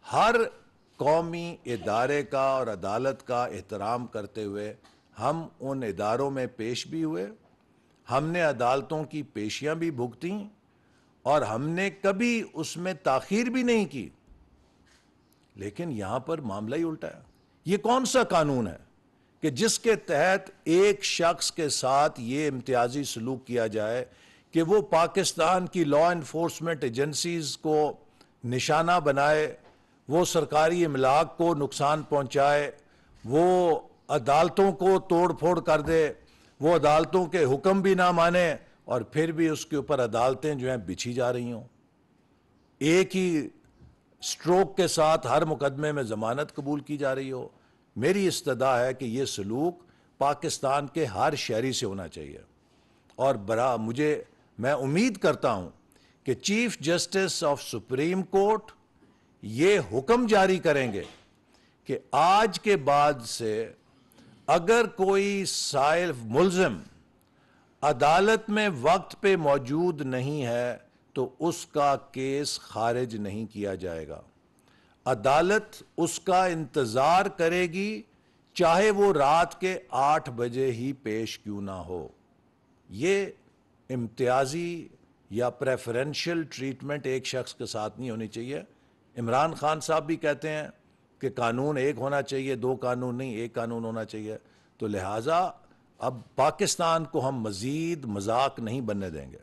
हर कौमी इदारे का और अदालत का एहतराम करते हुए हम उन इदारों में पेश भी हुए, हमने अदालतों की पेशियां भी भुगती और हमने कभी उसमें ताखीर भी नहीं की। लेकिन यहां पर मामला ही उल्टा है। यह कौन सा कानून है कि जिसके तहत एक शख्स के साथ ये इम्तियाजी सलूक किया जाए कि वो पाकिस्तान की लॉ इन्फोर्समेंट एजेंसीज को निशाना बनाए, वो सरकारी इमलाक को नुकसान पहुंचाए, वो अदालतों को तोड़ फोड़ कर दे, वो अदालतों के हुक्म भी ना माने और फिर भी उसके ऊपर अदालतें जो हैं बिछी जा रही हों। एक ही स्ट्रोक के साथ हर मुकदमे में जमानत कबूल की जा रही हो। मेरी इस्तदा है कि यह सलूक पाकिस्तान के हर शहरी से होना चाहिए और मैं उम्मीद करता हूं कि chief justice of supreme court ये हुक्म जारी करेंगे कि आज के बाद से अगर कोई साइल मुल्जिम अदालत में वक्त पे मौजूद नहीं है तो उसका केस खारिज नहीं किया जाएगा। अदालत उसका इंतजार करेगी, चाहे वो रात के 8 बजे ही पेश क्यों ना हो। ये इम्तियाजी या प्रेफरेंशियल ट्रीटमेंट एक शख्स के साथ नहीं होनी चाहिए। इमरान खान साहब भी कहते हैं कि कानून एक होना चाहिए, दो कानून नहीं, एक कानून होना चाहिए। तो लिहाजा अब पाकिस्तान को हम मजीद मजाक नहीं बनने देंगे।